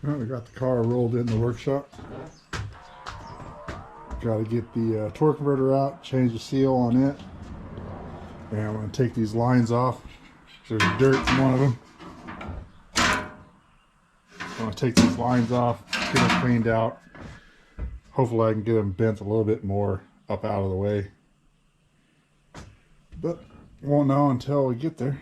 Well, we got the car rolled in the workshop. Got to get the torque converter out, change the seal on it. And I'm going to take these lines off. There's dirt in one of them. I'm going to take these lines off, get them cleaned out. Hopefully I can get them bent a little bit more up out of the way. But won't know until we get there.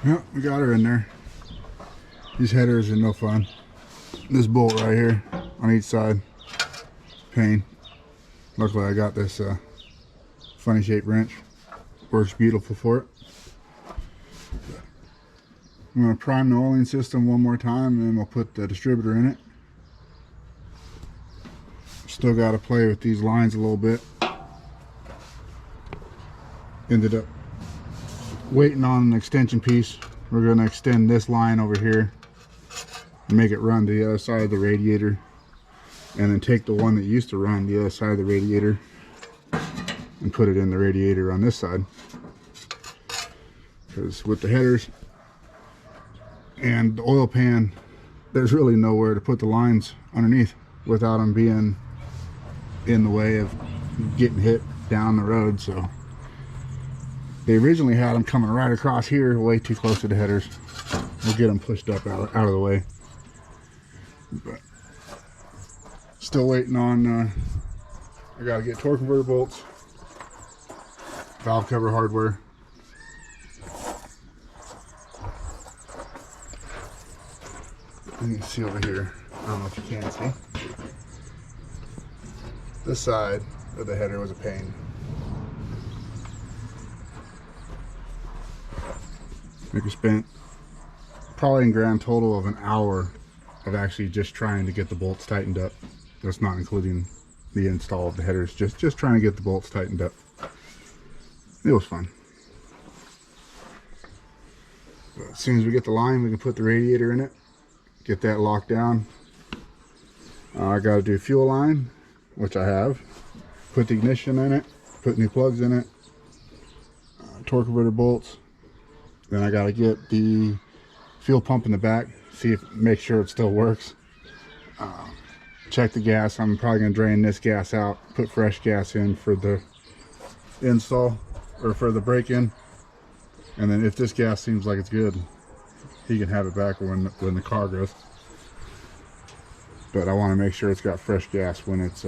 Yep, we got her in there. These headers are no fun. This bolt right here on each side, pain. Luckily I got this funny shaped wrench. Works beautiful for it. I'm going to prime the oiling system one more time and then we'll put the distributor in it. Still got to play with these lines a little bit. Ended up waiting on an extension piece. We're going to extend this line over here and make it run to the other side of the radiator, and then take the one that used to run the other side of the radiator and put it in the radiator on this side. Because with the headers and the oil pan, there's really nowhere to put the lines underneath without them being in the way of getting hit down the road. So they originally had them coming right across here, way too close to the headers. We'll get them pushed up out of the way. But still waiting on I gotta get torque converter bolts, valve cover hardware. You can see over here, I don't know if you can see, this side of the header was a pain. We spent probably in grand total of an hour of actually just trying to get the bolts tightened up. That's not including the install of the headers, just trying to get the bolts tightened up. It was fun. But as soon as we get the line, we can put the radiator in it, get that locked down. I got to do fuel line, which I have. Put the ignition in it, put new plugs in it, torque converter bolts. Then I got to get the fuel pump in the back, make sure it still works. Check the gas. I'm probably going to drain this gas out, put fresh gas in for the install or for the break-in. And then if this gas seems like it's good, he can have it back when the car goes. But I want to make sure it's got fresh gas when it's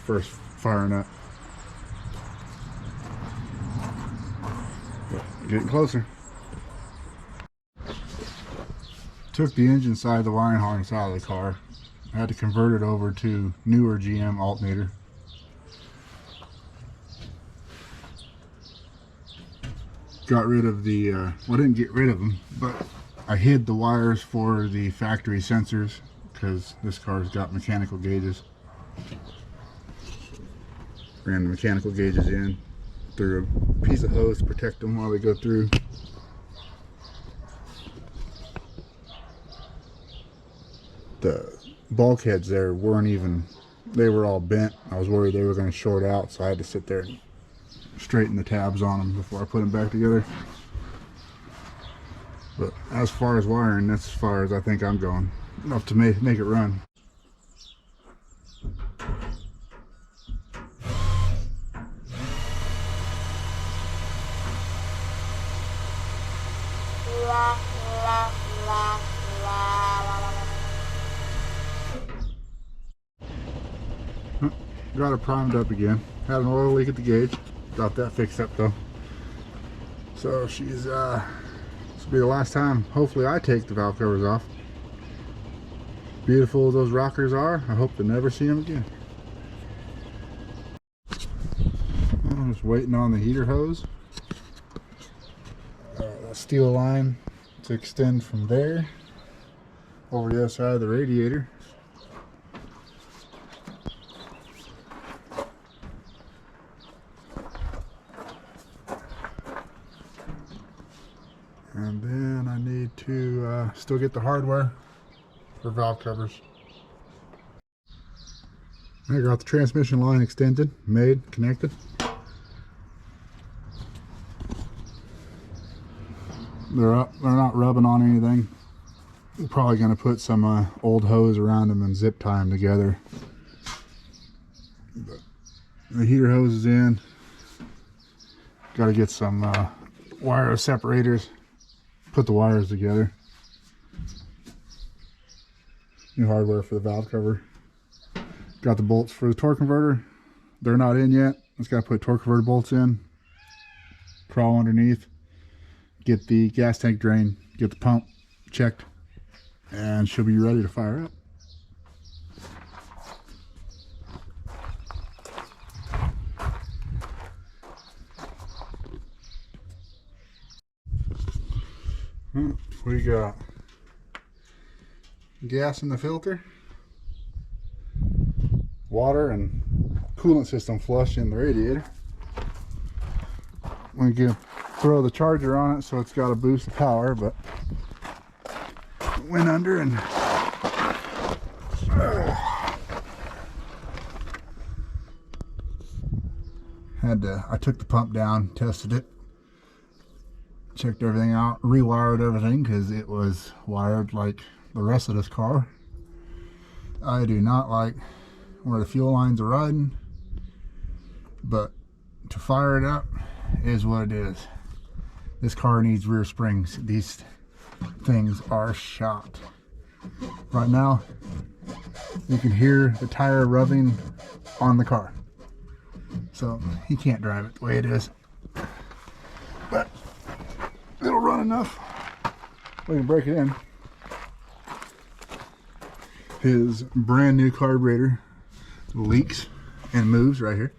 first firing up. But getting closer. Took the engine side of the wiring harness out of the car. I had to convert it over to newer GM alternator. Got rid of the, well, I didn't get rid of them, but I hid the wires for the factory sensors because this car's got mechanical gauges. Ran the mechanical gauges in through a piece of hose to protect them while they go through. The bulkheads there weren't even, they were all bent. I was worried they were going to short out, so I had to sit there and straighten the tabs on them before I put them back together. But as far as wiring, that's as far as I think I'm going. Enough to make it run. Got it primed up again. Had an oil leak at the gauge. Got that fixed up though. So she's this will be the last time hopefully I take the valve covers off. Beautiful as those rockers are, I hope to never see them again. I'm just waiting on the heater hose. That steel line to extend from there over the other side of the radiator. And then I need to still get the hardware for valve covers. I got the transmission line extended, made, connected. They're not rubbing on anything. We're probably going to put some old hose around them and zip tie them together. But the heater hose is in. Got to get some wire separators. Put the wires together. New hardware for the valve cover. Got the bolts for the torque converter. They're not in yet. Just got to put torque converter bolts in. Crawl underneath. Get the gas tank drain get the pump checked, and she'll be ready to fire up. We got gas in the filter, water and coolant system flush in the radiator. We can throw the charger on it so it's got a boost of power, but it went under and I took the pump down, tested it, checked everything out, rewired everything because it was wired like the rest of this car. I do not like where the fuel lines are riding, but to fire it up is what it is. This car needs rear springs. These things are shot. Right now you can hear the tire rubbing on the car, so he can't drive it the way it is, but it'll run enough. We can break it in. His brand new carburetor leaks and moves right here.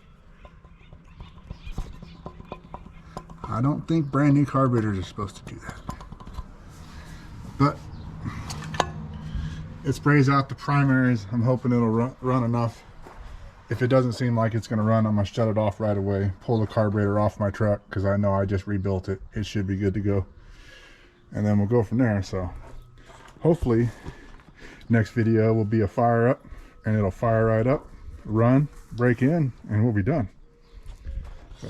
I don't think brand new carburetors are supposed to do that, but it sprays out the primaries. I'm hoping it'll run enough. If it doesn't seem like it's going to run, I'm going to shut it off right away, pull the carburetor off my truck, because I know I just rebuilt it. It should be good to go, and then we'll go from there. So hopefully next video will be a fire up, and it'll fire right up, run, break in, and we'll be done. So